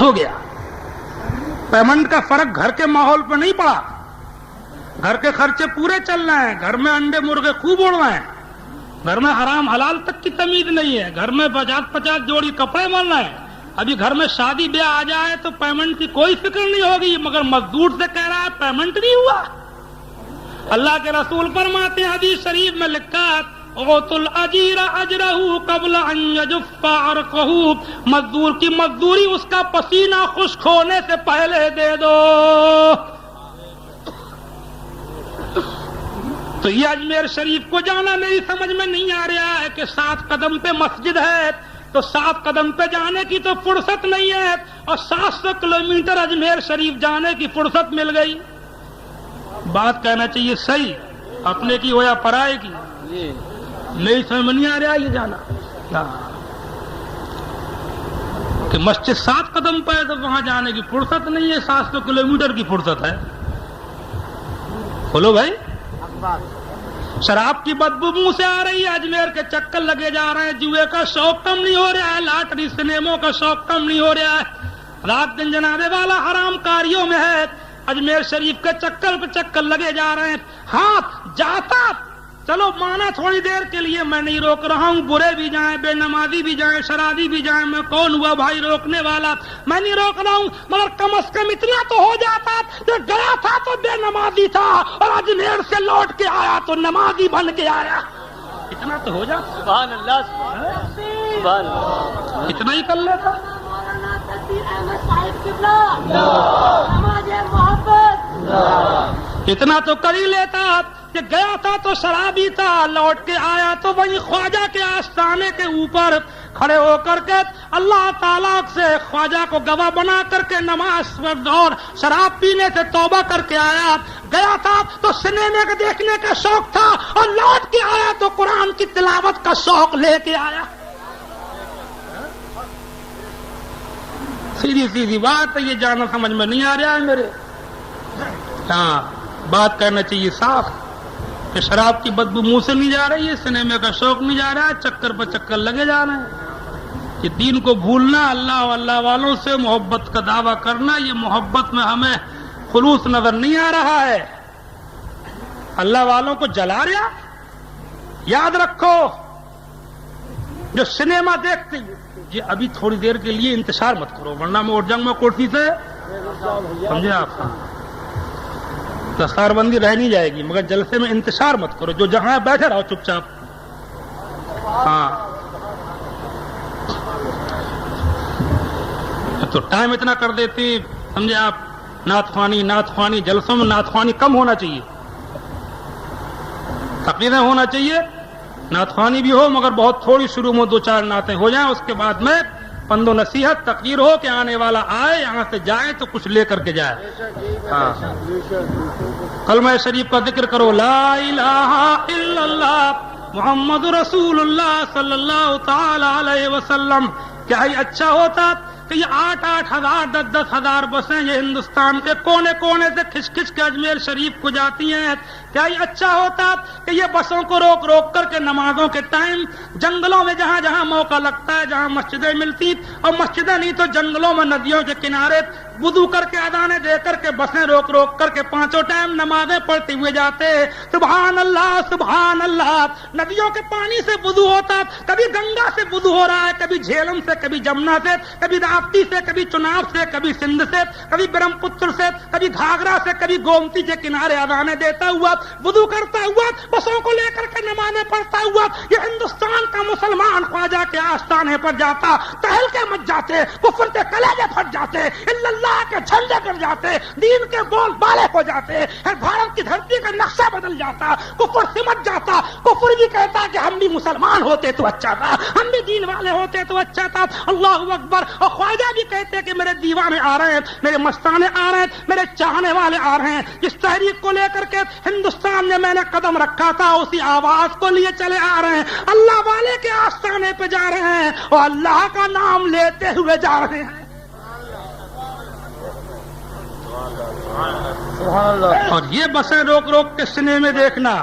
ہو گیا. پیمنٹ کا فرق گھر کے ماحول پہ نہیں پڑا. گھر کے خرچے پورے چل رہے ہیں, گھر میں انڈے مرغے خوب اڑ رہے ہیں, گھر میں حرام حلال تک کی تمیز نہیں ہے, گھر میں 50 جوڑی کپڑے بن رہے ہیں. ابھی گھر میں شادی بیاہ آ جائے تو پیمنٹ کی کوئی فکر نہیں ہوگی, مگر مزدور سے کہہ رہا ہے پیمنٹ نہیں ہوا. اللہ کے رسول فرماتے ہیں, حدیث شریف میں لکھا ہے, اوت الاجیر اجرہ قبل ان یجف عرقہ, مزدور کی مزدوری اس کا پسینہ خشک ہونے سے پہلے دے دو. تو یہ اجمیر شریف کو جانا میری سمجھ میں نہیں آ رہا ہے کہ 7 قدم پہ مسجد ہے, تو 7 قدم پہ جانے کی تو فرصت نہیں ہے, اور 700 کلومیٹر اجمیر شریف جانے کی فرصت مل گئی. بات کہنا چاہیے صحیح, اپنے کی ہو یا پرائے کی, نہیں سمجھ میں نہیں آ رہا یہ جانا کہ مسجد 7 قدم پہ ہے تو وہاں جانے کی فرصت نہیں ہے, 700 کلومیٹر کی فرصت ہے. بولو بھائی, شراب کی بدبو منہ سے آ رہی ہے, اجمیر کے چکر لگے جا رہے ہیں, جوئے کا شوق کم نہیں ہو رہا ہے, لاٹری سنیموں کا شوق کم نہیں ہو رہا ہے, رات دن جنابے والا حرام کاریوں میں ہے, اجمیر شریف کے چکر پہ چکر لگے جا رہے ہیں. ہاں جاتا, چلو مانا تھوڑی دیر کے لیے, میں نہیں روک رہا ہوں, برے بھی جائیں, بے نمازی بھی جائیں, شرابی بھی جائیں, میں کون ہوا بھائی روکنے والا, میں نہیں روک رہا ہوں, مگر کم از کم اتنا تو ہو جاتا کہ گیا تھا تو بے نمازی تھا, اور اجمیر سے لوٹ کے آیا تو نمازی بن کے آیا. اتنا تو ہو جاتا. سبحان اللہ, سبحان اللہ, اتنا ہی کر لیتا. اتنا تو کر ہی لیتا کہ گیا تھا تو شرابی تھا, لوٹ کے آیا تو وہی خواجہ کے آستانے کے اوپر کھڑے ہو کر کے اللہ تعالیٰ سے خواجہ کو گواہ بنا کر کے نماز اور شراب پینے سے توبہ کر کے آیا. گیا تھا تو سنیما کے دیکھنے کا شوق تھا, اور لوٹ کے آیا تو قرآن کی تلاوت کا شوق لے کے آیا. سیدھی سیدھی بات ہے, یہ جانا سمجھ میں نہیں آ رہا ہے میرے. ہاں بات کرنا چاہیے صاف کہ شراب کی بدبو منہ سے نہیں جا رہی ہے, سنیما کا شوق نہیں جا رہا ہے, چکر پر چکر لگے جا رہے ہیں. یہ دین کو بھولنا, اللہ و اللہ والوں سے محبت کا دعویٰ کرنا, یہ محبت میں ہمیں خلوص نظر نہیں آ رہا ہے. اللہ والوں کو جلا رہا. یاد رکھو, جو سنیما دیکھتے ہیں, یہ ابھی تھوڑی دیر کے لیے انتشار مت کرو, ورنہ میں اٹھ جاؤں گا کرسی سے, سمجھے آپ. دستار بندی رہ نہیں جائے گی, مگر جلسے میں انتشار مت کرو, جو جہاں بیٹھے رہو چپ چاپ. ہاں تو ٹائم اتنا کر دیتے, سمجھے آپ. نعت خوانی جلسوں میں نعت خوانی کم ہونا چاہیے, تقریریں ہونا چاہیے, نعت خوانی بھی ہو مگر بہت تھوڑی, شروع میں 2-4 نعتیں ہو جائیں, اس کے بعد میں پند و نصیحت تقریر ہو کہ آنے والا آئے, یہاں سے جائے تو کچھ لے کر کے جائے. ہاں کلمہ شریف کا ذکر کرو, لا الہ الا اللہ محمد رسول اللہ صلی اللہ تعالی علیہ وسلم. کیا ہی اچھا ہوتا کہ یہ 8-8 ہزار 10-10 ہزار بسیں یہ ہندوستان کے کونے کونے سے کھچ کھچ کے اجمیر شریف کو جاتی ہیں. کیا ہی اچھا ہوتا کہ یہ بسوں کو روک روک کر کے نمازوں کے ٹائم جنگلوں میں جہاں جہاں موقع لگتا ہے, جہاں مسجدیں ملتی, اور مسجدیں نہیں تو جنگلوں میں ندیوں کے کنارے وضو کر کے اذانیں دے کر کے بسیں روک روک کر کے 5 ٹائم نمازیں پڑھتے ہوئے جاتے. سبحان اللہ سبحان اللہ. ندیوں کے پانی سے وضو ہوتا, کبھی گنگا سے وضو ہو رہا ہے, کبھی جھیلم سے, کبھی جمنا سے, کبھی راپتی سے, کبھی چناب سے, کبھی سندھ سے, کبھی برہم پتر سے, کبھی گھاگرا سے, کبھی گومتی کے کنارے اذانیں دیتا ہوا, وضو کرتا ہوا, بسوں کو لے کر کے نمازیں پڑھتا ہوا, یہ ہندوستان کا مسلمان خواجہ کے آستانے پر جاتا, تہلکے مچ جاتے, کفر کے کلیجے پھٹ جاتے, اللہ کے جھنڈے گر جاتے, دین کے بول بالے ہو جاتے, بھارت کی دھرتی کا نقشہ بدل جاتا, کفر سمٹ جاتا. کفر بھی کہتا کہ ہم بھی مسلمان ہوتے تو اچھا تھا, ہم بھی دین والے ہوتے تو اچھا تھا. اللہ اکبر. اور خواجہ بھی کہتے کہ میرے دیوانے آ رہے ہیں, میرے مستانے آ رہے ہیں, میرے چاہنے والے آ رہے ہیں. جس تحریک کو لے کر کے ہندوستان میں نے قدم رکھا تھا, اسی آواز کو لیے چلے آ رہے ہیں. اللہ والے کے آستانے پہ جا رہے ہیں, اور اللہ کا نام لیتے ہوئے جا رہے ہیں. اور یہ بسیں روک روک کے سنیما دیکھنا,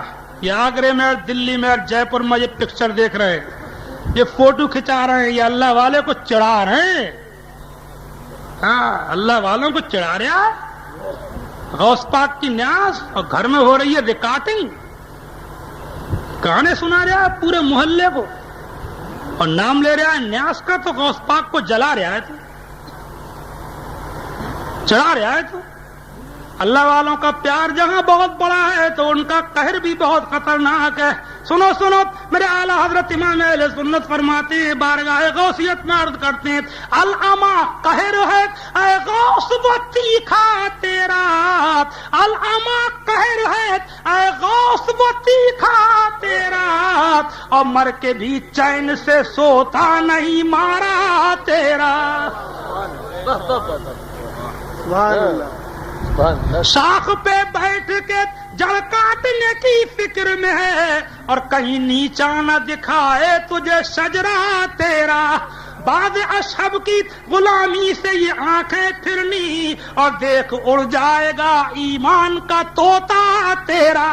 یہ آگرے میں, دلی میں, جے پور میں یہ پکچر دیکھ رہے ہیں, یہ فوٹو کھچا رہے ہیں, یہ اللہ والے کو چڑھا رہے ہیں. ہاں اللہ والوں کو چڑھا رہا ہے غوث پاک کی نیاز، اور گھر میں ہو رہی ہے ریکارڈنگ، گانے سنا رہا ہے پورے محلے کو، اور نام لے رہا ہے نیاز کا، تو غوث پاک کو جلا رہا ہے، تو چڑھا رہا ہے۔ تو اللہ والوں کا پیار جہاں بہت بڑا ہے تو ان کا قہر بھی بہت خطرناک ہے۔ سنو سنو میرے اعلیٰ حضرت امام اہل سنت فرماتے ہیں، بارگاہ غوثیت میں عرض کرتے ہیں، العما قہر ہے اے غوث وہ تیکھا تیرا، العما قہر ہے اے غوث وہ تیکھا تیرا، اور مر کے بھی چین سے سوتا نہیں مارا تیرا۔ شاخ پہ بیٹھ کے جڑ کاٹنے کی فکر میں ہے، اور کہیں نیچا نہ دکھائے تجھے شجرا تیرا، بعد اشہب کی غلامی سے یہ آنکھیں پھرنی، اور دیکھ اڑ جائے گا ایمان کا طوطا تیرا۔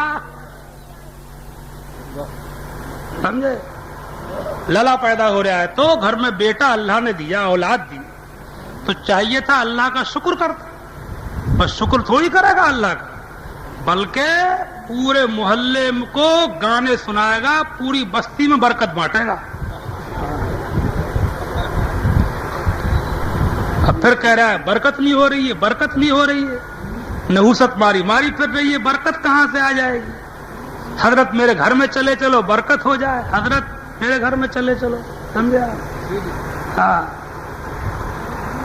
سمجھے؟ للا پیدا ہو رہا ہے تو گھر میں بیٹا اللہ نے دیا، اولاد دی، تو چاہیے تھا اللہ کا شکر کرتا، بس شکر تھوڑی کرے گا اللہ کا، بلکہ پورے محلے کو گانے سنائے گا، پوری بستی میں برکت بانٹے گا۔ اب پھر کہہ رہا ہے برکت نہیں ہو رہی ہے، برکت نہیں ہو رہی ہے، نحوست ماری ماری پھر رہی ہے، برکت کہاں سے آ جائے گی؟ حضرت میرے گھر میں چلے چلو برکت ہو جائے، حضرت میرے گھر میں چلے چلو، سمجھے؟ ہاں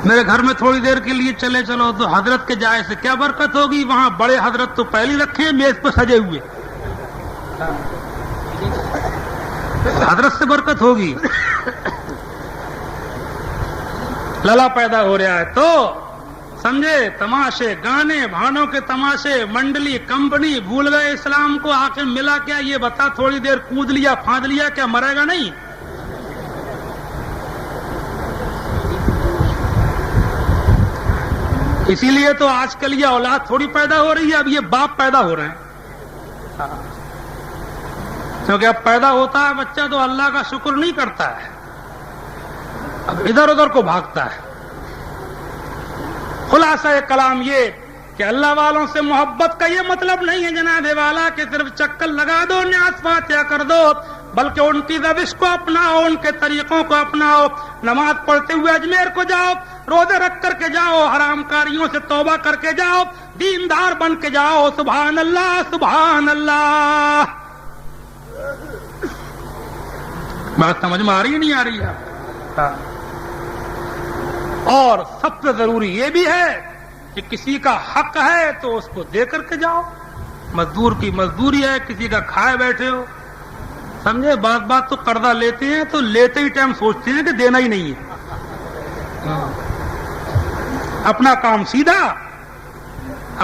میرے گھر میں تھوڑی دیر کے لیے چلے چلو، تو حضرت کے جائے سے کیا برکت ہوگی؟ وہاں بڑے حضرت تو پہلے رکھے ہیں میز پہ سجے ہوئے، حضرت سے برکت ہوگی۔ للا پیدا ہو رہا ہے تو سمجھے، تماشے گانے بھانوں کے تماشے، منڈلی کمپنی، بھول گئے اسلام کو، آخر ملا کیا؟ یہ بتا، تھوڑی دیر کود لیا پھاند لیا، کیا مرے گا نہیں؟ اسی لیے تو آج کل یہ اولاد تھوڑی پیدا ہو رہی ہے، اب یہ باپ پیدا ہو رہے ہیں، کیونکہ اب پیدا ہوتا ہے بچہ تو اللہ کا شکر نہیں کرتا ہے، اب ادھر ادھر کو بھاگتا ہے۔ خلاصہ کلام یہ کہ اللہ والوں سے محبت کا یہ مطلب نہیں ہے جناب والا کہ صرف چکر لگا دو، نیاز فاتحہ کر دو، بلکہ ان کی روش کو اپناؤ، ان کے طریقوں کو اپناؤ، نماز پڑھتے ہوئے اجمیر کو جاؤ، روزے رکھ کر کے جاؤ، حرام کاریوں سے توبہ کر کے جاؤ، دیندار بن کے جاؤ، سبحان اللہ سبحان اللہ۔ بات سمجھ میں آ رہی ہے نہیں آ رہی ہے؟ اور سب سے ضروری یہ بھی ہے کہ کسی کا حق ہے تو اس کو دے کر کے جاؤ، مزدور کی مزدوری ہے، کسی کا کھائے بیٹھے ہو، سمجھے؟ بات تو قرضہ لیتے ہیں تو لیتے ہی ٹائم سوچتے ہیں کہ دینا ہی نہیں ہے، اپنا کام سیدھا،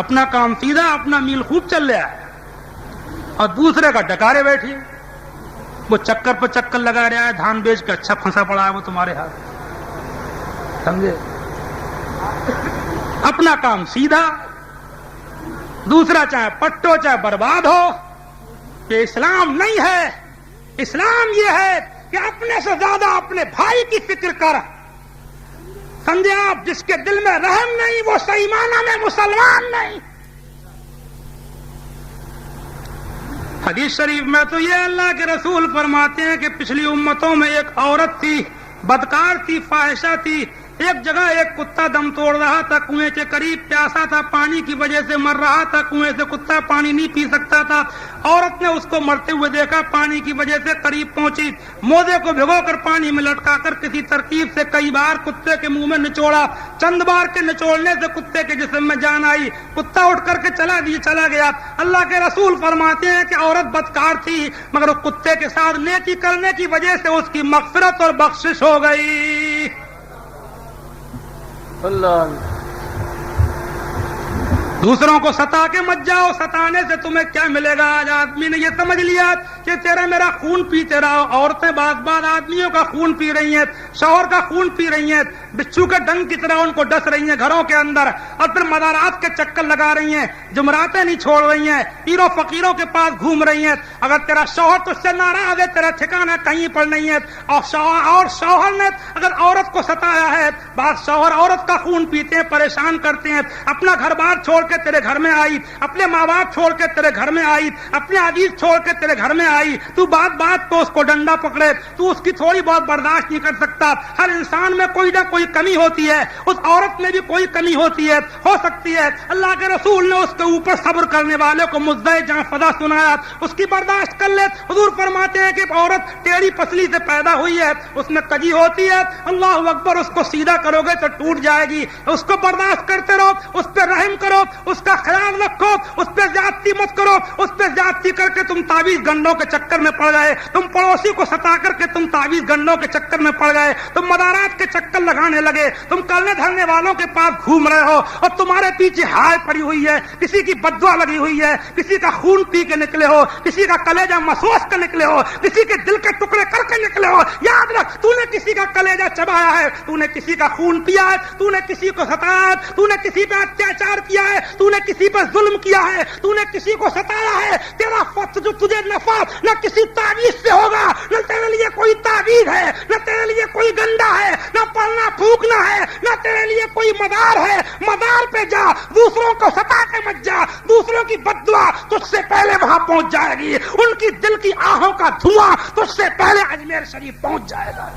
اپنا کام سیدھا، اپنا میل خوب چل رہا ہے، اور دوسرے کا ڈکارے بیٹھے، وہ چکر پہ چکر لگا رہا ہے، دھان بیچ کے اچھا پھنسا پڑا ہے وہ تمہارے ہاتھ، سمجھے؟ اپنا کام سیدھا، دوسرا چاہے پٹو چاہے برباد ہو۔ یہ اسلام نہیں ہے، اسلام یہ ہے کہ اپنے سے زیادہ اپنے بھائی کی فکر کر، سمجھے آپ؟ جس کے دل میں رحم نہیں وہ صحیح معنی میں مسلمان نہیں۔ حدیث شریف میں تو یہ اللہ کے رسول فرماتے ہیں کہ پچھلی امتوں میں ایک عورت تھی، بدکار تھی، فاحشہ تھی، ایک جگہ ایک کتا دم توڑ رہا تھا، کنویں کے قریب پیاسا تھا، پانی کی وجہ سے مر رہا تھا، کنویں سے کتا پانی نہیں پی سکتا تھا، عورت نے اس کو مرتے ہوئے دیکھا، پانی کی وجہ سے قریب پہنچی، موزے کو بھگو کر پانی میں لٹکا کر کسی ترتیب سے کئی بار کتے کے منہ میں نچوڑا، چند بار کے نچوڑنے سے کتے کے جسم میں جان آئی، کتا اٹھ کر کے چلا گیا۔ اللہ کے رسول فرماتے ہیں کہ عورت بدکار تھی مگر وہ کتے کے ساتھ نیکی کرنے کی وجہ سے اس کی مغفرت اور بخشش ہو گئی۔ دوسروں کو ستا کے مت جاؤ، ستانے سے تمہیں کیا ملے گا؟ آج آدمی نے یہ سمجھ لیا کہ تیرے میرا خون پیتے رہو. عورتیں بعض آدمیوں کا خون پی رہی ہیں, شوہر کا خون پی رہی ہیں, بچھو کے ڈنگ کی طرح ان کو ڈس رہی ہیں گھروں کے اندر, اور پھر مزارات کے چکر لگا رہی ہیں, جمعراتیں نہیں چھوڑ رہی ہیں, پیروں فقیروں کے پاس گھوم رہی ہیں. اگر تیرا شوہر تجھ سے ناراض ہے, تیرا ٹھکانہ کہیں پر نہیں ہے. اور شوہر نے اگر عورت کو ستایا ہے, بعض شوہر عورت کا خون پیتے ہیں, پریشان کرتے ہیں, اپنا گھر بار چھوڑ کے تیرے گھر میں آئی, اپنے ماں باپ چھوڑ کے تیرے گھر میں آئی, اپنے عزیز چھوڑ کے تیرے گھر میں آئی, تو بات تو اس کو ڈنڈا پکڑے, تو اس کی تھوڑی بہت برداشت نہیں کر سکتا. ہر انسان میں کوئی نہ کوئی کمی ہوتی ہے, اس عورت میں بھی کوئی کمی ہوتی ہے, ہو سکتی ہے. اللہ کے رسول نے اس کے اوپر صبر کرنے والے کو مزدے جہاں فضا سنایا, اس کی برداشت کر لے. حضور فرماتے ہیں کہ عورت ٹیڑھی پسلی سے پیدا ہوئی ہے, اس میں کجی ہوتی ہے, اللہ اکبر, اس کو سیدھا کرو گے تو ٹوٹ جائے گی. اس کو برداشت کرتے رہو, اس پہ رحم کرو, اس کا خیال رکھو, اس پہ زیادتی مت کرو. اس پہ زیادتی کر کے تم تعویذ گنڈوں کے چکر میں پڑ گئے, تم پڑوسی کو ستا کر کے تم تعویذ گنڈوں کے چکر میں پڑ گئے, تم مدارات کے چکر لگانے لگے, تم کرنے دھرنے والوں کے پاس گھوم رہے ہو, اور تمہارے پیچھے ہائے پڑی ہوئی ہے, کسی کی بددعا لگی ہوئی ہے, کسی کا خون پی کے نکلے ہو, کسی کا کلیجہ مسوس کے نکلے ہو, کسی کے دل کے ٹکڑے کر کے نکلے ہو. یاد رکھ, تو نے کسی کا کلیجہ چبایا ہے, تو نے کسی کا خون پیا ہے, تو نے کسی کو ستایا ہے, تو نے کسی پہ اتیاچار کیا ہے, تو نے کسی پہ ظلم کیا ہے, تو نے کسی کو ستایا ہے. تیرا جو تجھے نفع نہ کسی تعویذ سے ہوگا, نہ تیرے لیے کوئی تعویذ ہے, نہ تیرے لیے کوئی گنڈا ہے, نہ پڑنا پھونکنا ہے, نہ تیرے لیے کوئی مدار ہے. مدار پہ جا, دوسروں کو ستا کے مت جا, دوسروں کی بددعا تجھ سے پہلے وہاں پہنچ جائے گی, ان کی دل کی آہوں کا دھواں تجھ سے پہلے اجمیر شریف پہنچ جائے گا.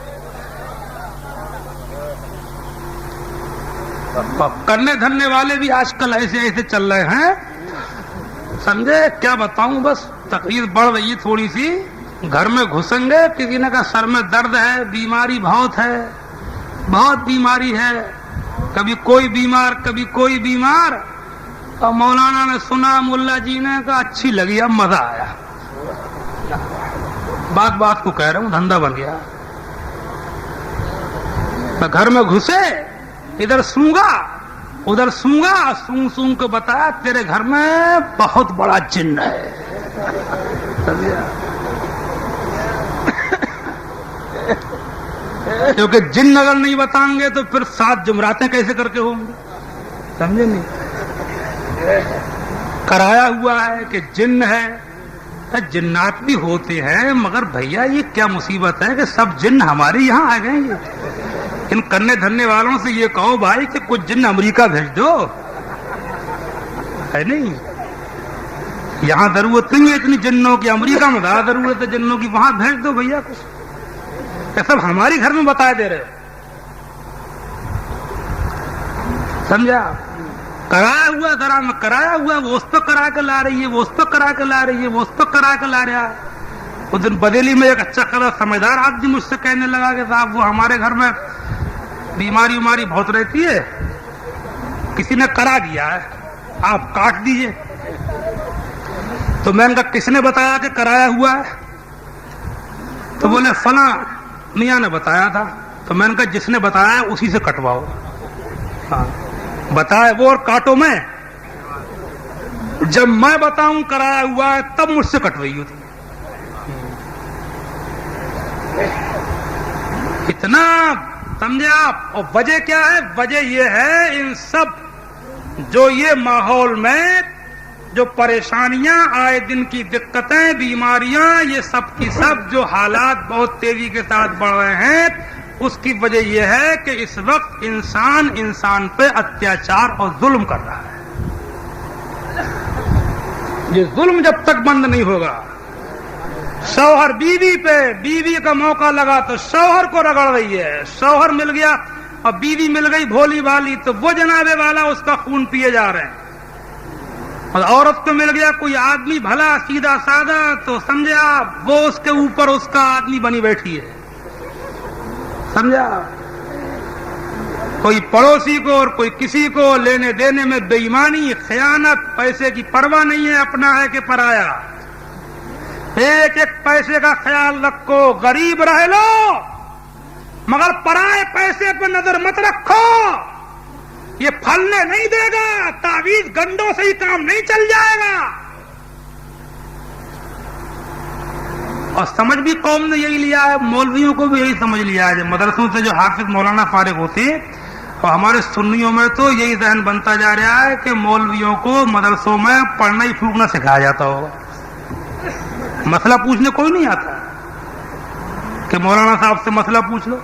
کرنے دھرنے والے بھی آج کل ایسے چل رہے ہیں, سمجھے, کیا بتاؤں, بس تقریر بڑھ رہی ہے تھوڑی سی. گھر میں گھسیں گے, کسی نے کہا سر میں درد ہے, بیماری بہت ہے, بہت بیماری ہے, کبھی کوئی بیمار کبھی کوئی بیمار. اور مولانا نے سنا, ملا جی نے کہا اچھی لگی, اب مزہ آیا. بات کو کہہ رہا ہوں, دھندا بن گیا. گھر میں گھسے, ادھر سونگا ادھر سونگا, سونگ کے بتایا تیرے گھر میں بہت بڑا جن ہے. کیونکہ جن اگر نہیں بتائیں گے تو پھر 7 جمعراتیں کیسے کر کے ہوں گے, سمجھے نہیں. کرایا ہوا ہے کہ جن ہے, جنات بھی ہوتے ہیں, مگر بھیا یہ کیا مصیبت ہے کہ سب جن ہمارے یہاں آ گئے. ان کرنے دھرنے والوں سے یہ کہو بھائی کہ کچھ جن امریکہ بھیج دو, ہے نہیں, یہاں ضرورت نہیں ہے اتنی جنوں کی, امریکہ میں زیادہ ضرورت ہے جنوں کی, وہاں بھیج دو بھیا کچھ. یہ سب ہماری گھر میں بتا دے رہے, سمجھا. کرایا ہوا ذرا میں کرایا ہوا, وہ اس پہ کرا کے لا رہی ہے, وہ اس پہ کرا کے لا رہی ہے, وہ اس پہ کرا کے لا رہا ہے. اس دن بدیلی میں ایک اچھا خدا سمجھدار آدمی مجھ سے کہنے لگا کہ صاحب وہ ہمارے گھر میں بیماری بہت رہتی ہے, کسی نے کرا دیا ہے, آپ کاٹ دیجئے. تو میں نے کہا کس نے بتایا کہ کرایا ہوا ہے؟ تو بولے فلاں میاں نے بتایا تھا. تو میں نے کہا جس نے بتایا اسی سے کٹواؤ. ہاں بتایا وہ اور کاٹو میں, جب میں بتاؤں کرایا ہوا ہے تب مجھ سے کٹوئی ہوتی. اتنا سمجھے آپ. اور وجہ کیا ہے؟ وجہ یہ ہے ان سب جو یہ ماحول میں جو پریشانیاں آئے دن کی دقتیں بیماریاں یہ سب کی سب جو حالات بہت تیزی کے ساتھ بڑھ رہے ہیں, اس کی وجہ یہ ہے کہ اس وقت انسان پہ اتیاچار اور ظلم کر رہا ہے. یہ ظلم جب تک بند نہیں ہوگا, شوہر بیوی پہ, بیوی کا موقع لگا تو شوہر کو رگڑ رہی ہے, شوہر مل گیا اور بیوی مل گئی بھولی والی تو وہ جنابے والا اس کا خون پیے جا رہے ہیں. اور عورت کو مل گیا کوئی آدمی بھلا سیدھا سادہ تو سمجھے آپ وہ اس کے اوپر اس کا آدمی بنی بیٹھی ہے, سمجھا. کوئی پڑوسی کو اور کوئی کسی کو لینے دینے میں بے ایمانی, خیانت, پیسے کی پرواہ نہیں ہے, اپنا ہے کہ پرایا. ایک ایک پیسے کا خیال رکھو, غریب رہ لو مگر پرائے پیسے پہ نظر مت رکھو, یہ پھلنے نہیں دے گا, تعویذ گنڈوں سے ہی کام نہیں چل جائے گا. اور سمجھ بھی قوم نے یہی لیا ہے، مولویوں کو بھی یہی سمجھ لیا ہے. مدرسوں سے جو حافظ مولانا فارغ ہوتے ہیں، اور ہمارے سنیوں میں تو یہی ذہن بنتا جا رہا ہے کہ مولویوں کو مدرسوں میں پڑھنا ہی پھونکنا سکھایا جاتا ہوگا. مسئلہ پوچھنے کوئی نہیں آتا کہ مولانا صاحب سے مسئلہ پوچھ لو.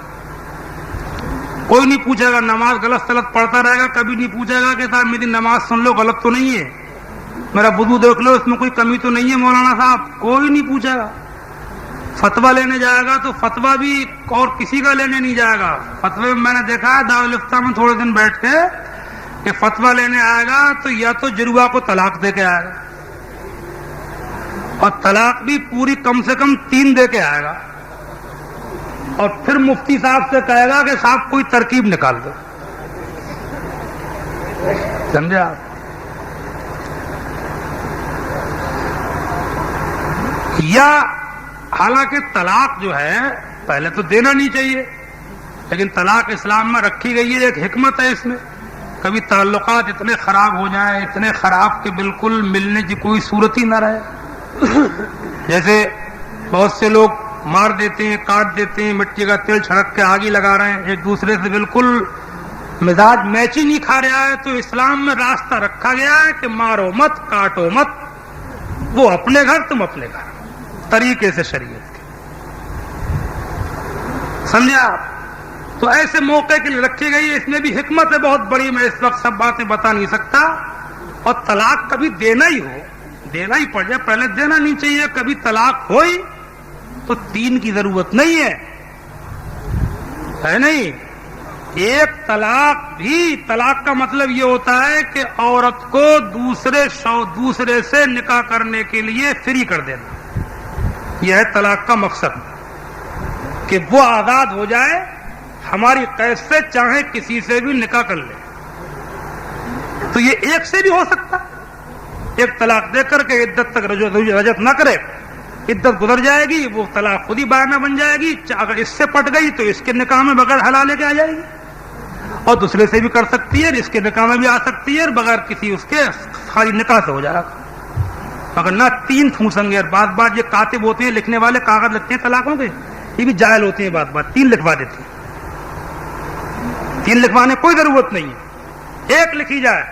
کوئی نہیں پوچھے گا. نماز غلط سلط پڑھتا رہے گا، کبھی نہیں پوچھے گا کہ صاحب میری نماز سن لو غلط تو نہیں ہے، میرا وضو دیکھ لو اس میں کوئی کمی تو نہیں ہے مولانا صاحب. کوئی نہیں پوچھے گا. فتویٰ لینے جائے گا تو فتویٰ بھی اور کسی کا لینے نہیں جائے گا. فتوے میں نے دیکھا ہے دارالفتہ میں تھوڑے دن بیٹھ کے کہ فتویٰ لینے آئے گا تو یا تو جروا کو طلاق دے کے آئے گا، اور طلاق بھی پوری کم سے کم 3 دے کے آئے گا، اور پھر مفتی صاحب سے کہے گا کہ صاحب کوئی ترکیب نکال دو. سمجھے آپ؟ یا حالانکہ طلاق جو ہے پہلے تو دینا نہیں چاہیے، لیکن طلاق اسلام میں رکھی گئی ہے، ایک حکمت ہے اس میں. کبھی تعلقات اتنے خراب ہو جائیں، اتنے خراب کہ بالکل ملنے کی کوئی صورت ہی نہ رہے. جیسے بہت سے لوگ مار دیتے ہیں، کاٹ دیتے ہیں، مٹی کا تیل چھڑک کے آگ ہی لگا رہے ہیں، ایک دوسرے سے بالکل مزاج میچ ہی نہیں کھا رہا ہے. تو اسلام میں راستہ رکھا گیا ہے کہ مارو مت، کاٹو مت، وہ اپنے گھر تم اپنے گھر، طریقے سے شریعت کے. سمجھے آپ؟ تو ایسے موقع کے لیے رکھی گئی ہے. اس میں بھی حکمت ہے بہت بڑی، میں اس وقت سب باتیں بتا نہیں سکتا. اور طلاق کبھی دینا ہی ہو، دینا ہی پڑ جائے، پہلے دینا نہیں چاہیے. کبھی طلاق ہوئی تو 3 کی ضرورت نہیں ہے نہیں. ایک طلاق بھی، طلاق کا مطلب یہ ہوتا ہے کہ عورت کو دوسرے سے نکاح کرنے کے لیے فری کر دینا. یہ ہے طلاق کا مقصد، کہ وہ آزاد ہو جائے، ہماری قید سے چاہے کسی سے بھی نکاح کر لے. تو یہ ایک سے بھی ہو سکتا، ایک طلاق دے کر کے عدت تک رجعت نہ کرے، عدت گزر جائے گی، وہ طلاق خود ہی بائنا بن جائے گی. اگر اس سے پٹ گئی تو اس کے نکاح میں بغیر حلالے کے آ جائے گی، اور دوسرے سے بھی کر سکتی ہے، اس کے نکاح میں بھی آ سکتی ہے، اور بغیر کسی اس کے خالی نکاح سے ہو جائے گا. مگر نہ 3 ٹھونسیں گے. اور بات یہ کاتب ہوتے ہیں، لکھنے والے کاغذ لکھتے ہیں طلاقوں کے، یہ بھی جاہل ہوتے ہیں. بات 3 لکھوا دیتے ہیں. 3 لکھوانے کوئی ضرورت نہیں ہے، 1 لکھی جائے.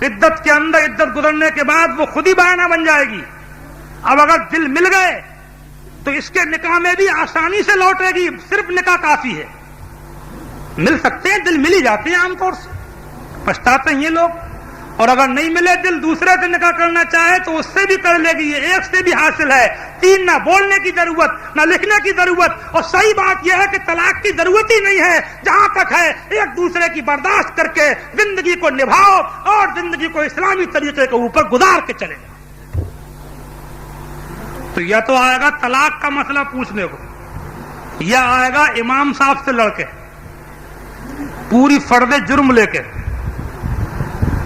عدت کے اندر، عدت گزرنے کے بعد وہ خود ہی بائنا بن جائے گی. اب اگر دل مل گئے تو اس کے نکاح میں بھی آسانی سے لوٹے گی. صرف نکاح کافی ہے. مل سکتے ہیں، دل مل ہی جاتے ہیں عام طور سے، پچھتاتے ہیں یہ لوگ. اور اگر نہیں ملے دل، دوسرے سے نکاح کرنا چاہے تو اس سے بھی کر لے گی. یہ 1 سے بھی حاصل ہے. 3 نہ بولنے کی ضرورت، نہ لکھنے کی ضرورت. اور صحیح بات یہ ہے کہ طلاق کی ضرورت ہی نہیں ہے. جہاں تک ہے ایک دوسرے کی برداشت کر کے زندگی کو نبھاؤ، اور زندگی کو اسلامی طریقے کے اوپر گزار کے چلے جاؤ. تو یا تو آئے گا طلاق کا مسئلہ پوچھنے کو، یا آئے گا امام صاحب سے لڑ کے پوری فرد جرم لے کے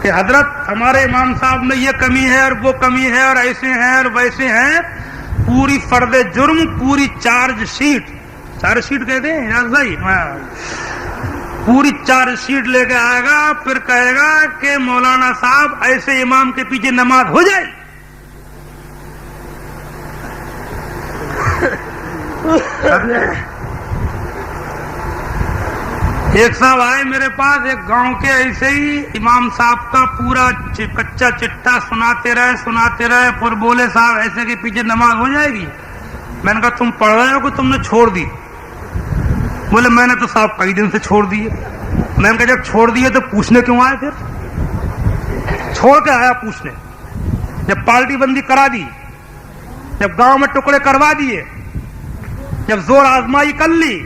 کہ حضرت ہمارے امام صاحب میں یہ کمی ہے اور وہ کمی ہے اور ایسے ہیں اور ویسے ہیں. پوری فرد جرم، پوری چارج شیٹ کہتے ہیں یار بھائی، پوری چارج شیٹ لے کے آئے گا. پھر کہے گا کہ مولانا صاحب ایسے امام کے پیچھے نماز ہو جائے. ایک صاحب آئے میرے پاس، ایک گاؤں کے، ایسے ہی امام صاحب کا پورا کچا چٹا سناتے رہے. پھر بولے صاحب ایسے کے پیچھے نماز ہو جائے گی. میں نے کہا تم پڑھ رہے ہو کہ تم نے چھوڑ دی؟ بولے میں نے تو صاحب کئی دن سے چھوڑ دیے. میں نے کہا جب چھوڑ دیے تو پوچھنے کیوں آئے؟ پھر چھوڑ کے آیا پوچھنے. جب پارٹی بندی کرا دی، جب گاؤں میں ٹکڑے کروا دیے، جب زور آزمائی کر لی،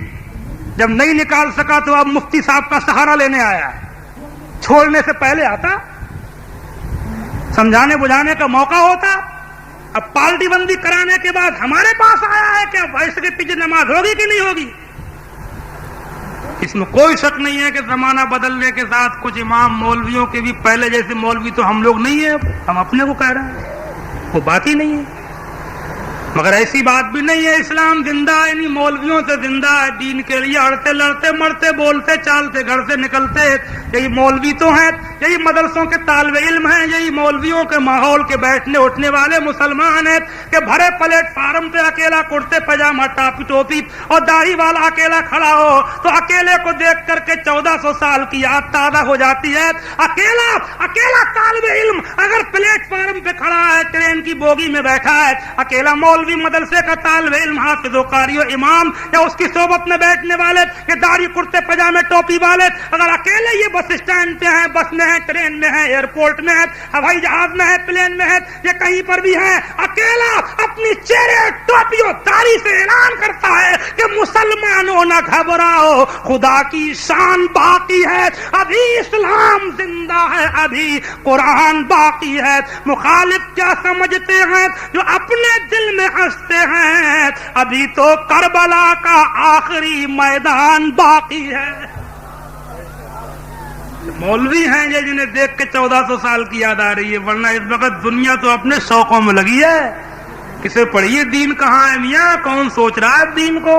جب نہیں نکال سکا تو اب مفتی صاحب کا سہارا لینے آیا. چھوڑنے سے پہلے آتا، سمجھانے بجھانے کا موقع ہوتا. اب پارٹی بندی کرانے کے بعد ہمارے پاس آیا ہے کہ اب ایسے کے پیچھے نماز ہوگی کہ نہیں ہوگی. اس میں کوئی شک نہیں ہے کہ زمانہ بدلنے کے ساتھ کچھ امام مولویوں کے بھی پہلے جیسے مولوی تو ہم لوگ نہیں ہیں، ہم اپنے کو کہہ رہے ہیں، وہ بات ہی نہیں ہے. مگر ایسی بات بھی نہیں ہے، اسلام زندہ ہے، انہیں مولویوں سے زندہ ہے، دین کے لیے اڑتے لڑتے مرتے بولتے چالتے گھر سے نکلتے، یہی مولوی تو ہیں، یہی مدرسوں کے طالب علم ہیں، یہی مولویوں کے ماحول کے بیٹھنے اٹھنے والے مسلمان ہیں کہ بھرے پلیٹ فارم پہ اکیلا کرتے پاجامہ ٹوپی اور داڑھی والا اکیلا کھڑا ہو تو اکیلے کو دیکھ کر کے 1400 سال کی یاد تازہ ہو جاتی ہے۔ اکیلا طالب علم اگر پلیٹ فارم پہ کھڑا ہے، ٹرین کی بوگی میں بیٹھا ہے، اکیلا مولوی مدرسے کا طالب علم حافظ و قاری و امام یا اس کی صحبت میں بیٹھنے والے کہ داڑھی کرتے پاجامے ٹوپی والے اگر اکیلے یہ بس اسٹینڈ پہ ہیں، بس میں ہیں، ٹرین میں ہیں، ایئرپورٹ میں ہیں، ہوائی جہاز میں ہے، پلین میں ہے، یا کہیں پر بھی ہیں، اکیلا اپنی چہرے ٹوپی و داڑھی سے اعلان کرتا ہے کہ مسلمانوں نہ گھبراؤ، خدا کی شان باقی ہے، ابھی اسلام زندہ ہے، ابھی قرآن باقی ہے۔ مخالف کیا سمجھتے ہیں جو اپنے دل میں ہنستے ہیں، ابھی تو کربلا کا آخری میدان باقی ہے۔ مولوی ہیں یہ جنہیں دیکھ کے 1400 سال کی یاد آ رہی ہے، ورنہ اس وقت دنیا تو اپنے شوقوں میں لگی ہے۔ کسے پڑھیے دین کہاں ہے میاں، کون سوچ رہا ہے دین کو؟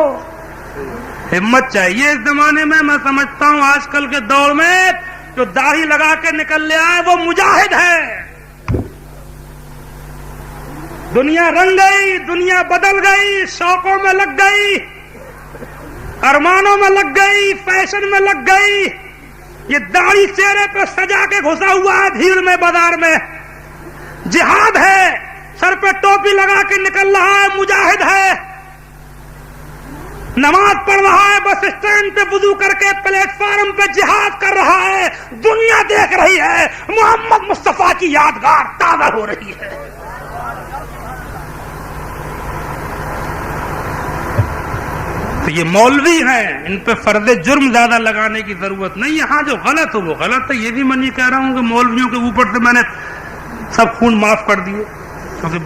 ہمت چاہیے اس زمانے میں۔ میں سمجھتا ہوں آج کل کے دور میں جو داڑھی لگا کے نکل لے آئے وہ مجاہد ہے۔ دنیا رنگ گئی، دنیا بدل گئی، شوقوں میں لگ گئی، ارمانوں میں لگ گئی، فیشن میں لگ گئی۔ یہ داڑھی چہرے پہ سجا کے گھسا ہوا ہے بھیڑ میں، بازار میں جہاد ہے، سر پہ ٹوپی لگا کے نکل رہا ہے، مجاہد ہے، نماز پڑھ رہا ہے، بس اسٹینڈ پہ وضو کر کے پلیٹ فارم پہ جہاد کر رہا ہے، دنیا دیکھ رہی ہے، محمد مصطفیٰ کی یادگار تازہ ہو رہی ہے۔ تو یہ مولوی ہیں، ان پہ فرض جرم زیادہ لگانے کی ضرورت نہیں۔ یہاں جو غلط ہو وہ غلط ہے، یہ بھی میں نہیں کہہ رہا ہوں کہ مولویوں کے اوپر سے میں نے سب خون معاف کر دیے، کیونکہ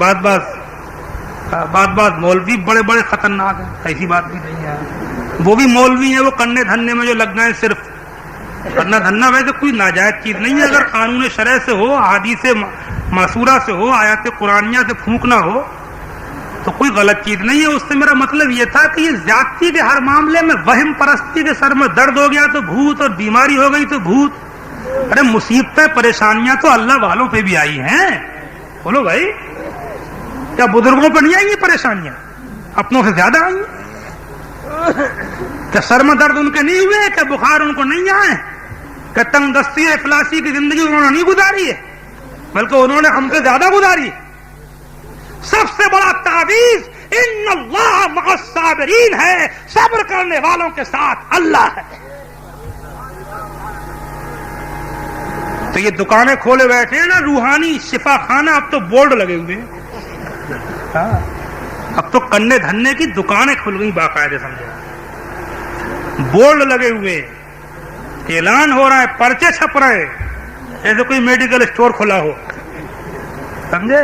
بعض مولوی بڑے بڑے خطرناک ہیں، ایسی بات بھی نہیں ہے۔ وہ بھی مولوی ہیں، وہ کرنے دھرنے میں جو لگ گئے، صرف کرنا دھرنا ویسے کوئی ناجائز چیز نہیں ہے، اگر قانون شرع سے ہو، احادیث معصورہ سے ہو، آیات قرآنیہ سے پھونکنا ہو تو کوئی غلط چیز نہیں ہے۔ اس سے میرا مطلب یہ تھا کہ یہ زیادتی کے ہر معاملے میں وہم پرستی کے سر میں درد ہو گیا تو بھوت، اور بیماری ہو گئی تو بھوت۔ ارے مصیبتیں پریشانیاں تو اللہ والوں پہ بھی آئی ہیں، بولو بھائی، کیا بزرگوں پہ نہیں آئی ہیں پریشانیاں؟ اپنوں سے زیادہ آئی ہیں؟ کیا سر میں درد ان کے نہیں ہوئے؟ کیا بخار ان کو نہیں آئے؟ کیا تنگ دستی افلاسی کی زندگی انہوں نے نہیں گزاری ہے، بلکہ انہوں نے ہم سے زیادہ گزاری۔ سب سے بڑا تعویذ ان اللہ مع الصابرین ہے، صبر کرنے والوں کے ساتھ اللہ ہے۔ تو یہ دکانیں کھولے بیٹھے ہیں نا، روحانی شفا خانہ، اب تو بورڈ لگے ہوئے ہیں، اب تو کنے دھنے کی دکانیں کھل گئی باقاعدہ، سمجھے، بورڈ لگے ہوئے، اعلان ہو رہا ہے، پرچے چھپ رہے ہیں، جیسے کوئی میڈیکل اسٹور کھلا ہو، سمجھے؟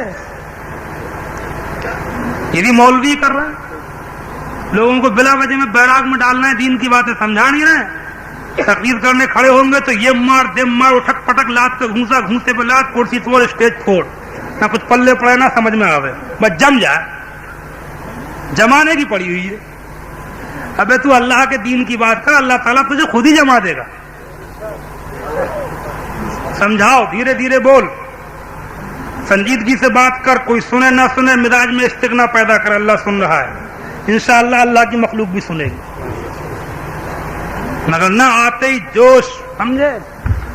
یہ بھی مولوی کر رہے ہیں، لوگوں کو بلا وجہ میں بیراگ میں ڈالنا ہے، دین کی باتیں سمجھا نہیں رہے، تقریر کرنے کھڑے ہوں گے تو یہ مار دم مار، اٹھک پٹک، لات پہ گھونسا، گھونسے پہ لات، کرسی توڑ، اسٹیج پھوڑ، نہ کچھ پلے پڑے نہ سمجھ میں آوے، بس جم جائے، جمانے کی پڑی ہوئی ہے۔ ابے تو اللہ کے دین کی بات کر، اللہ تعالیٰ تجھے خود ہی جما دے گا۔ سمجھاؤ، دھیرے دھیرے بول، سنجیدگی سے بات کر، کوئی سنے نہ سنے، مزاج میں استغنا پیدا کر، اللہ سن رہا ہے، انشاءاللہ اللہ کی مخلوق بھی سنے گی، مگر نہ آتے ہی جوش، سمجھے،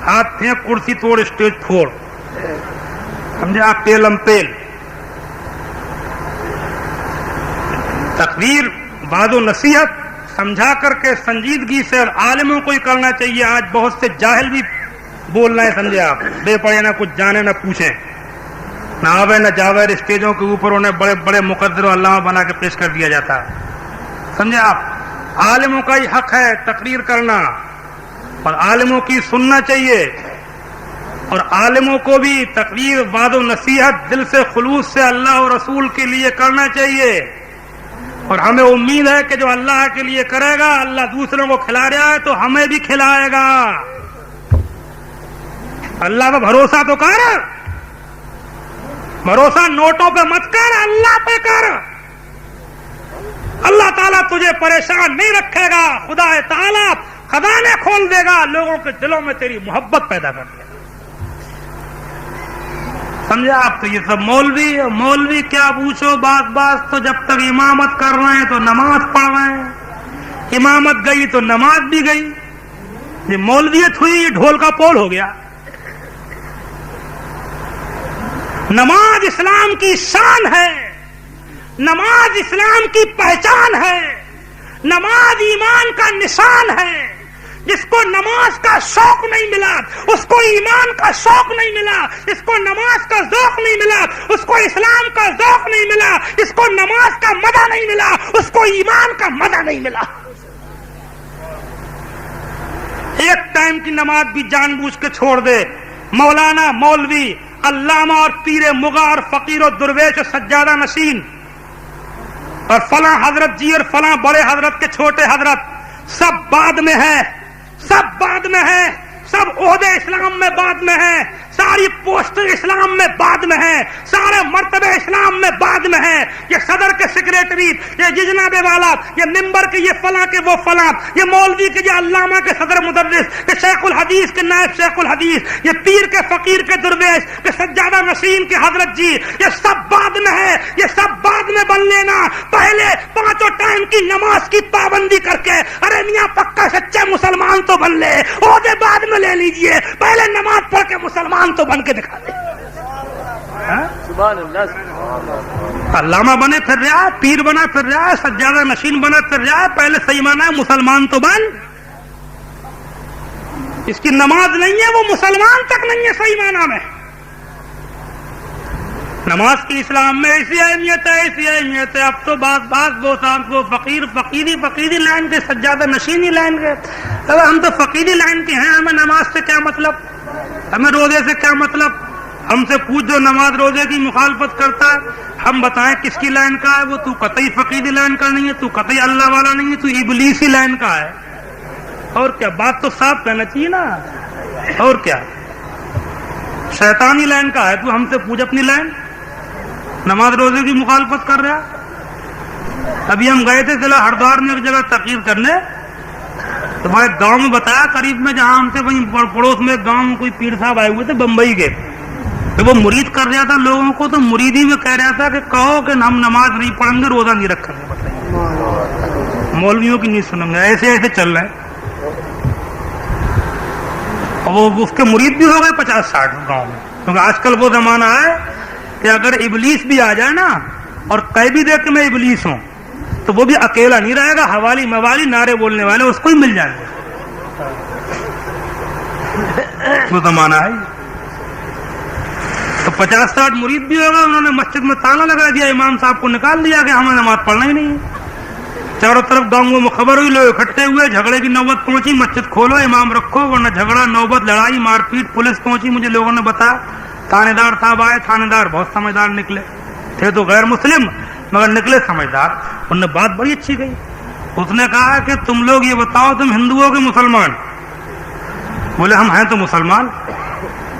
ہاتھ پھینک، کرسی توڑ، اسٹیج پھوڑ، سمجھے، آپ پیلم پیل۔ تقریر، وعظ و نصیحت سمجھا کر کے سنجیدگی سے، اور عالموں کو ہی کرنا چاہیے۔ آج بہت سے جاہل بھی بول رہے ہیں، سمجھے آپ، بے پڑھے، نہ کچھ جانے نہ پوچھیں، نہ آوے نہ جاوے، اسٹیجوں کے اوپر انہیں بڑے بڑے مقدر و علامہ بنا کے پیش کر دیا جاتا ہے، سمجھے آپ۔ عالموں کا ہی حق ہے تقریر کرنا، اور عالموں کی سننا چاہیے، اور عالموں کو بھی تقریر، وعظ و نصیحت دل سے خلوص سے اللہ اور رسول کے لیے کرنا چاہیے، اور ہمیں امید ہے کہ جو اللہ کے لیے کرے گا، اللہ دوسروں کو کھلا رہا ہے تو ہمیں بھی کھلائے گا۔ اللہ پہ بھروسہ تو کر، بھروسہ نوٹوں پہ مت کر، اللہ پہ کر، اللہ تعالیٰ تجھے پریشان نہیں رکھے گا، خدا تعالیٰ خزانے کھول دے گا، لوگوں کے دلوں میں تیری محبت پیدا کر دے گا۔ سمجھا آپ؟ تو یہ سب مولوی کیا پوچھو، بعض تو جب تک امامت کر رہے ہیں تو نماز پڑھ رہے ہیں، امامت گئی تو نماز بھی گئی، یہ مولویت ہوئی، یہ ڈھول کا پول ہو گیا۔ نماز اسلام کی شان ہے، نماز اسلام کی پہچان ہے، نماز ایمان کا نشان ہے۔ جس کو نماز کا شوق نہیں ملا، اس کو ایمان کا شوق نہیں ملا، اس کو نماز کا ذوق نہیں ملا، اس کو اسلام کا ذوق نہیں ملا، اس کو نماز کا مزہ نہیں ملا، اس کو ایمان کا مزہ نہیں ملا۔ ایک ٹائم کی نماز بھی جان بوجھ کے چھوڑ دے، مولانا، مولوی، علامہ اور پیر مغا اور فقیر و درویش اور سجادہ نشین اور فلاں حضرت جی اور فلاں بڑے حضرت کے چھوٹے حضرت سب بعد میں ہے، سب بعد میں ہے، سب عہدے اسلام میں بعد میں ہے، ساری پوسٹ اسلام میں بعد میں ہے، سارے مرتبے اسلام میں بعد میں ہے۔ یہ صدر کے سیکریٹری، یہ جنابے والا، یہ ممبر کے یہ فلاں کے وہ فلاں، یہ مولوی کے یہ علامہ کے صدر مدرس، یہ شیخ الحدیث کے نائب شیخ الحدیث، یہ پیر کے فقیر کے درویش، یہ سجادہ نشین کے حضرت جی، یہ سب بعد میں ہے، یہ سب بعد میں بن لینا۔ پہلے 5 ٹائم کی نماز کی پابندی کر کے ارے میاں پکا سچے مسلمان تو بن لے، عہدے بعد میں لے لیجئے، پہلے نماز پڑھ کے مسلمان تو بن کے دکھا دے۔ سبحان اللہ، علامہ بنے پھر رہا ہے، پیر بنا پھر رہا ہے، سجادہ نشین بنا پھر رہا ہے، پہلے صحیح معنی ہے مسلمان تو بن۔ اس کی نماز نہیں ہے، وہ مسلمان تک نہیں ہے صحیح معنی میں۔ نماز کی اسلام میں ایسی اہمیت ہے، ایسی اہمیت ہے، اب تو وہ فقیری لائن کے، سجادہ نشینی لائن کے۔ ہم تو فقیری لائن کے ہیں، ہمیں نماز سے کیا مطلب، ہمیں روزے سے کیا مطلب؟ ہم سے پوچھ جو نماز روزے کی مخالفت کرتا ہے، ہم بتائیں کس کی لائن کا ہے وہ؟ تو قطعی فقیری لائن کا نہیں ہے، تو قطعی اللہ والا نہیں ہے، تو ابلیسی لائن کا ہے۔ اور کیا، بات تو صاف کہنا چاہیے نا، اور کیا، شیطانی لائن کا ہے۔ تو ہم سے پوچھ اپنی لائن، نماز روزے کی مخالفت کر رہا۔ ابھی ہم گئے تھے ضلع ہردوار میں ایک جگہ تقریر کرنے، تو بھائی گاؤں میں بتایا قریب میں جہاں ہم سے وہیں پڑوس میں ایک گاؤں میں کوئی پیر صاحب آئے ہوئے تھے بمبئی کے، تو وہ مرید کر رہا تھا لوگوں کو، تو مریدی میں کہہ رہا تھا کہ کہو کہ ہم نماز نہیں پڑھیں گے، روزہ نہیں رکھیں گے، بتائیے مولویوں کی نہیں سنیں گے، ایسے ایسے چل رہے ہیں۔ وہ اس کے مرید بھی ہو گئے 50-60 گاؤں میں، کیونکہ آج کل وہ زمانہ ہے کہ اگر ابلیس بھی آ جائے نا اور کہہ بھی دے کہ میں ابلیس ہوں، تو وہ بھی اکیلا نہیں رہے گا، حوالی موالی نعرے بولنے والے اس کو ہی مل جائیں گے۔ وہ زمانہ ہے۔ تو 50-60 مرید بھی ہوگا، انہوں نے مسجد میں تالا لگا دیا، امام صاحب کو نکال دیا کہ ہمیں نماز پڑھنا ہی نہیں ہے۔ چاروں طرف گاؤں میں خبر ہوئی، لوگ اکٹھے ہوئے، جھگڑے کی نوبت پہنچی، مسجد کھولو، امام رکھو ورنہ جھگڑا، نوبت، لڑائی، مار پیٹ، پولیس پہنچی، مجھے لوگوں نے بتایا۔ تھانے دار صاحب آئے، تھانے دار بہت سمجھدار نکلے، تھے تو غیر مسلم مگر نکلے سمجھدار۔ انہوں نے بات بڑی اچھی کہی، اس نے کہا کہ تم لوگ یہ بتاؤ تم ہندو ہو کہ مسلمان؟ بولے ہم ہیں تو مسلمان۔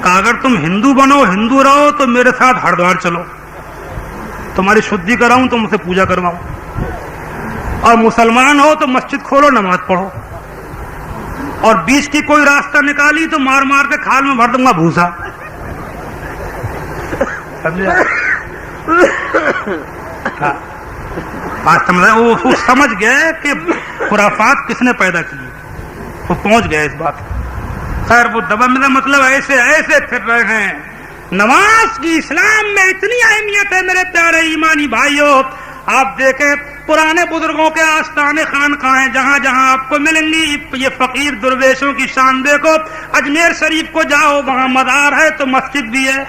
کہا اگر تم ہندو بنو، ہندو رہو تو میرے ساتھ ہردوار چلو، تمہاری شدھی کراؤں، تم سے پوجا کرواؤں، اور مسلمان ہو تو مسجد کھولو، نماز پڑھو، اور بیچ کی کوئی راستہ نکالی تو مار مار کے کھال میں بھر دوں گا بھوسا۔ وہ سمجھ گئے کہ خرافات کس نے پیدا کی، وہ پہنچ گئے اس بات۔ خیر وہ دبا میرا مطلب ایسے ایسے پھر رہے ہیں۔ نماز کی اسلام میں اتنی اہمیت ہے میرے پیارے ایمانی بھائیوں، آپ دیکھیں پرانے بزرگوں کے آستانے خانقاہیں جہاں جہاں آپ کو ملیں گی، یہ فقیر درویشوں کی شان دیکھو۔ اجمیر شریف کو جاؤ، وہاں مزار ہے تو مسجد بھی ہے۔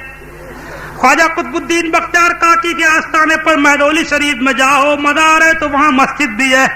خواجہ قطب الدین بختیار کاکی کے آستانے پر مہدولی شریف میں جاؤ، مزار ہے تو وہاں مسجد بھی ہے۔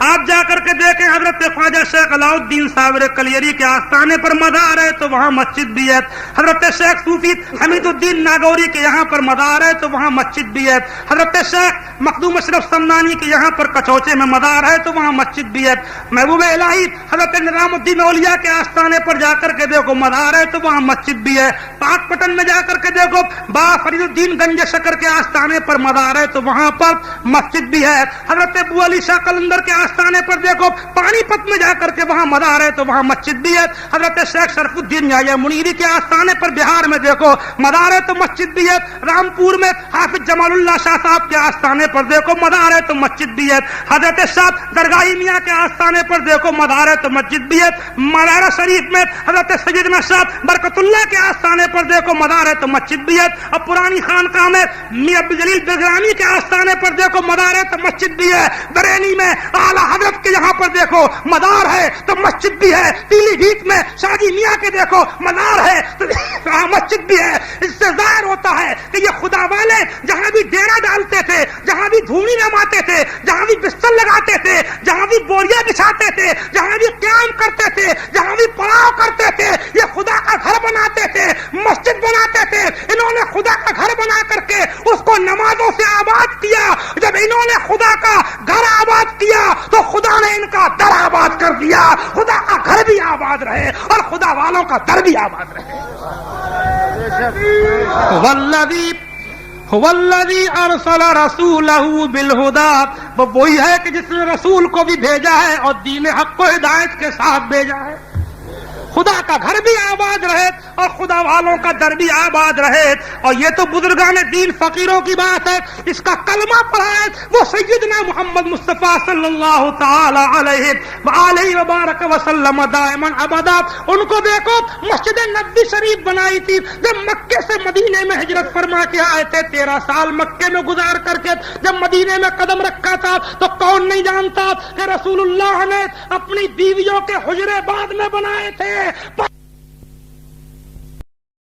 آپ جا کر کے دیکھیں حضرت خواجہ شیخ علاؤالدین صابر کلیری کے آستانے پر مزار ہے تو وہاں مسجد بھی ہے. حضرت شیخ صوفی حمید الدین ناگوری کے یہاں پر مزار ہے تو وہاں مسجد بھی ہے. حضرت شیخ مخدوم اشرف سمنانی کے یہاں پر کچوچے میں مزار ہے تو وہاں مسجد بھی ہے. محبوب الہی حضرت نظام الدین اولیاء کے آستانے پر جا کر کے دیکھو مزار ہے تو وہاں مسجد بھی ہے. پاک پٹن میں جا کر کے دیکھو با فرید الدین گنج شکر کے آستانے پر مزار ہے تو وہاں پر مسجد بھی ہے. حضرت ابو علی شاہ قلندر کے آستانے پر دیکھو پانی پت میں جا کر کے وہاں مزار ہے تو وہاں مسجد بھی ہے. حضرت شیخ شرف الدین یحییٰ منیری کے آستانے پر بہار میں دیکھو مزار ہے تو مسجد بھی ہے. رامپور میں حافظ جمال اللہ شاہ صاحب کے آستانے پر دیکھو مزار ہے تو مسجد بھی ہے. حضرت شاہ درگاہی میاں کے آستانے پر دیکھو مزار ہے تو مسجد بھی ہے. ملارا شریف میں حضرت سیدنا شاہ برکت اللہ کے آستانے پر دیکھو مزار ہے تو مسجد بھی ہے. اور پرانی خانقاہ میں میاں عبد الجلیل بغرانی کے آستانے پر دیکھو مزار ہے تو مسجد بھی ہے. بریلی میں اعلیٰ حضرت کے یہاں پر دیکھو مزار ہے تو مسجد بھی ہے. پیلی بھیت میں شاہجی میاں کے دیکھو مزار ہے تو مسجد بھی ہے. اس سے ظاہر ہوتا ہے کہ یہ خدا والے جہاں بھی ڈیرا ڈالتے تھے, جہاں بھی دھونی نماتے تھے, جہاں بھی بستر لگاتے تھے, جہاں بھی بوریاں بچھاتے تھے, جہاں بھی قیام کرتے تھے, جہاں بھی پڑاؤ کرتے تھے, یہ خدا کا گھر بناتے تھے, مسجد بناتے تھے. انہوں نے خدا کا گھر بنا کر کے اس کو نمازوں سے آباد کیا. جب انہوں نے خدا کا گھر آباد کیا تو خدا نے ان کا در آباد کر دیا. خدا کا گھر بھی آباد رہے اور خدا والوں کا در بھی آباد رہے. والذی ارسل رسولہ بالہدی, وہ وہی ہے کہ جس نے رسول کو بھی بھیجا ہے اور دین حق کو ہدایت کے ساتھ بھیجا ہے. خدا کا گھر بھی آباد رہے اور خدا والوں کا در بھی آباد رہے. اور یہ تو بزرگان دین فقیروں کی بات ہے. اس کا کلمہ پڑھا ہے وہ سیدنا محمد مصطفیٰ صلی اللہ تعالی علیہ وآلہ وبارک وسلم دائما ابدا. ان کو دیکھو مسجد نبوی شریف بنائی تھی جب مکے سے مدینے میں ہجرت فرما کے آئے تھے. 13 سال مکے میں گزار کر کے جب مدینے میں قدم رکھا تھا تو کون نہیں جانتا کہ رسول اللہ نے اپنی بیویوں کے حجرے بعد میں بنائے تھے.